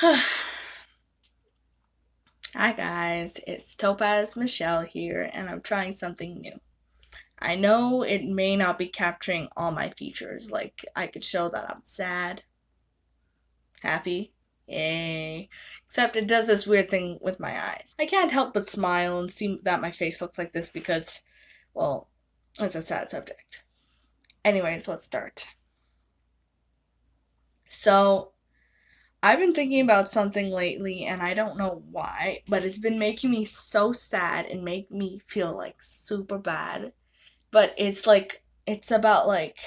Hi guys, it's Topaz Michelle here, and I'm trying something new. I know it may not be capturing all my features, like I could show that I'm sad, happy, yay. Except it does this weird thing with my eyes. I can't help but smile and see that my face looks like this because, well, it's a sad subject. Anyways, let's start. So, I've been thinking about something lately and I don't know why, but it's been making me so sad and make me feel like super bad. But it's about like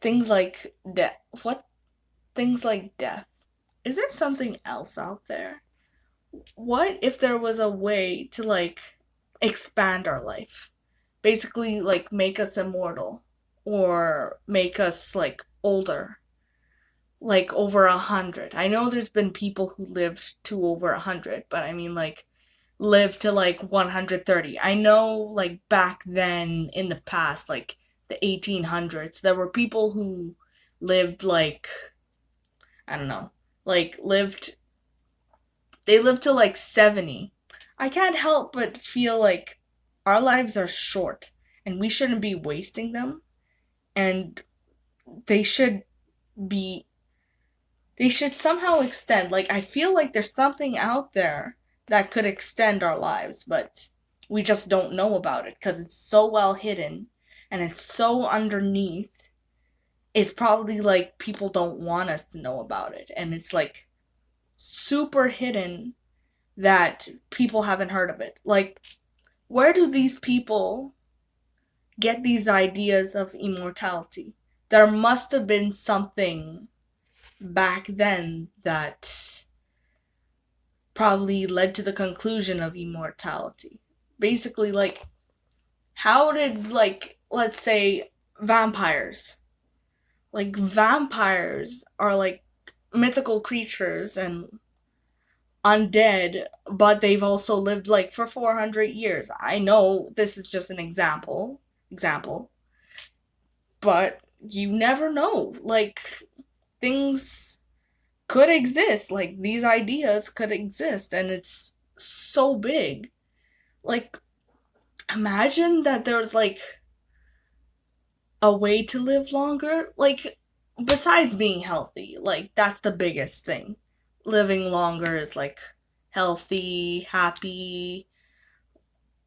things like death. What things like death? Is there something else out there? What if there was a way to like expand our life? Basically like make us immortal or make us like older, like over 100. I know there's been people who lived to over 100, but I mean like live to like 130. I know like back then in the past, like the 1800s, there were people who lived like, I don't know, like lived, they lived to like 70. I can't help but feel like our lives are short and we shouldn't be wasting them, and they should be they should somehow extend. Like, I feel like there's something out there that could extend our lives, but we just don't know about it because it's so well hidden and it's so underneath. It's probably like people don't want us to know about it, and it's like super hidden that people haven't heard of it. Like, where do these people get these ideas of immortality? There must have been something back then that probably led to the conclusion of immortality. Basically, like, how did, like, let's say, vampires? Like, vampires are, like, mythical creatures and undead, but they've also lived, like, for 400 years. I know this is just an example, but you never know. Like, things could exist. Like, these ideas could exist, and it's so big. Like, imagine that there's like a way to live longer. Like, besides being healthy, like that's the biggest thing. Living longer is like healthy, happy,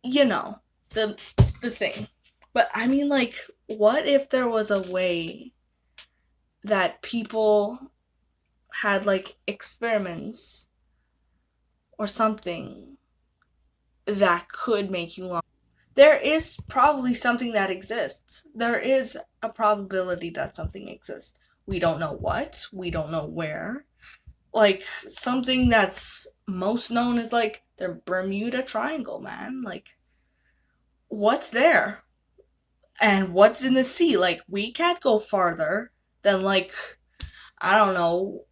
you know, the the thing. But I mean, like, what if there was a way that people had like experiments or something that could make you long? There is probably something that exists. There is a probability that something exists. We don't know what, we don't know where. Like, something that's most known is like the Bermuda Triangle, man. Like, what's there? And what's in the sea? Like, we can't go farther than like, I don't know,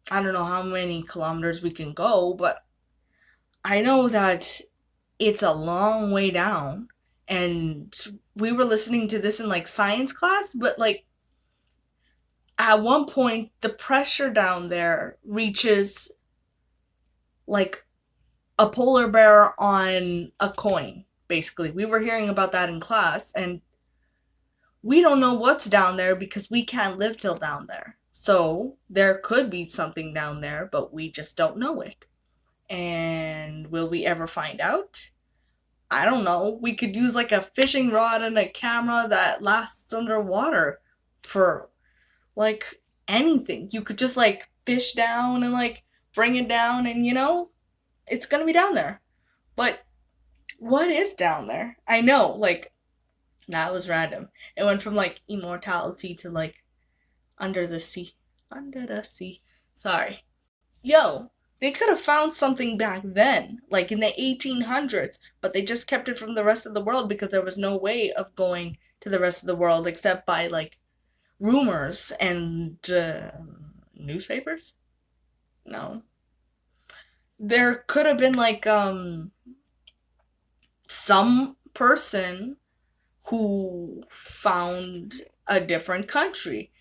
I don't know how many kilometers we can go, but I know that it's a long way down. And we were listening to this in like science class, but like at one point the pressure down there reaches like a polar bear on a coin. Basically, we were hearing about that in class, and we don't know what's down there because we can't live till down there. So there could be something down there, but we just don't know it. And will we ever find out? I don't know. We could use like a fishing rod and a camera that lasts underwater for like anything. You could just like fish down and like bring it down, and it's gonna be down there. But what is down there? I know, like, that was random. It went from like immortality to like under the sea. Under the sea. Sorry. Yo, they could have found something back then, like in the 1800s, but they just kept it from the rest of the world because there was no way of going to the rest of the world except by like rumors and newspapers. No, there could have been like some person who found a different country.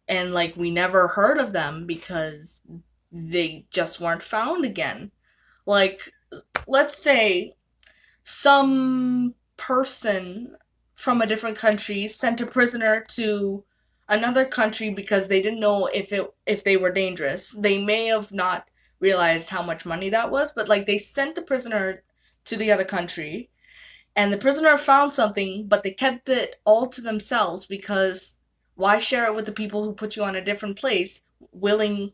and like we never heard of them because they just weren't found again. Like, let's say some person from a different country sent a prisoner to another country because they didn't know if they were dangerous. They may have not realized how much money that was, but like they sent the prisoner to the other country and the prisoner found something, but they kept it all to themselves because why share it with the people who put you on a different place willing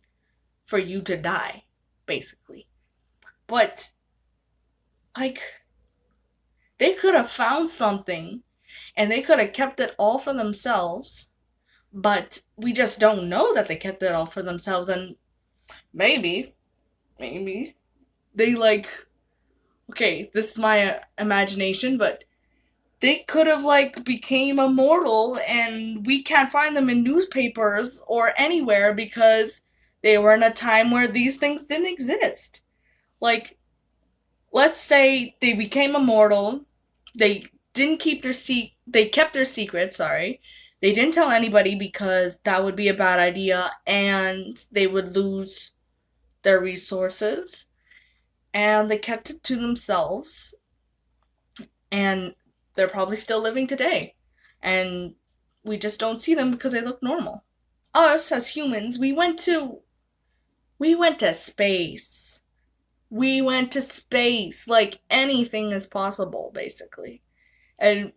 for you to die, basically. But like they could have found something and they could have kept it all for themselves, but we just don't know that they kept it all for themselves. And maybe they like, okay, this is my imagination, but they could have like became immortal and we can't find them in newspapers or anywhere because they were in a time where these things didn't exist. Like, let's say they became immortal, they didn't keep their they kept their secret, sorry. They didn't tell anybody because that would be a bad idea and they would lose their resources. And they kept it to themselves and they're probably still living today. And we just don't see them because they look normal. Us as humans, we went to space. We went to space. Like anything is possible, basically. And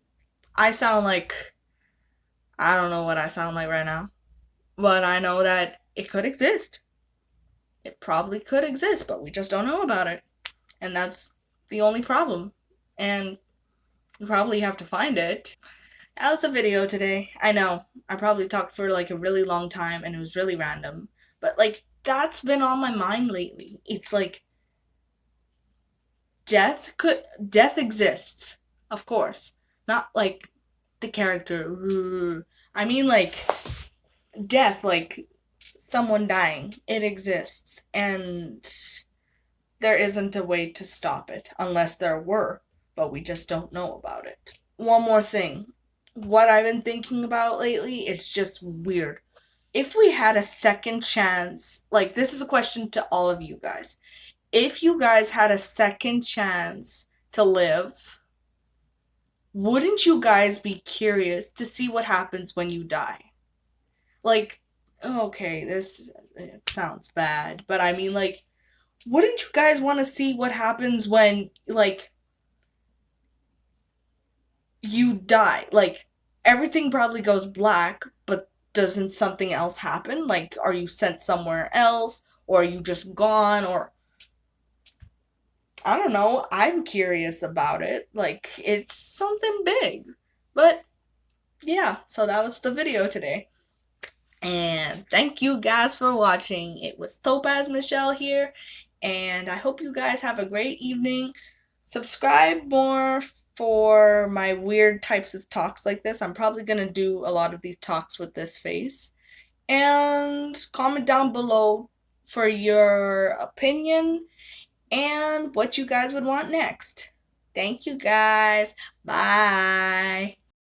I sound like I don't know what I sound like right now, but I know that it could exist. It probably could exist, but we just don't know about it. And that's the only problem. And we probably have to find it. That was the video today. I know. I probably talked for like a really long time and it was really random. But like that's been on my mind lately. It's like death exists, of course. Not like the character. I mean like death, like someone dying. It exists and there isn't a way to stop it unless there were, but we just don't know about it. One more thing. What I've been thinking about lately, it's just weird. If we had a second chance, like this is a question to all of you guys. If you guys had a second chance to live, wouldn't you guys be curious to see what happens when you die? Like, okay, this it sounds bad, but I mean, like, wouldn't you guys want to see what happens when, like, you die? Like, everything probably goes black, but doesn't something else happen? Like, are you sent somewhere else? Or are you just gone? Or, I don't know. I'm curious about it. Like, it's something big. But, yeah, so that was the video today. And thank you guys for watching. It was Topaz Michelle here, and I hope you guys have a great evening. Subscribe more for my weird types of talks like this. I'm probably gonna do a lot of these talks with this face. And comment down below for your opinion and what you guys would want next. Thank you guys. Bye.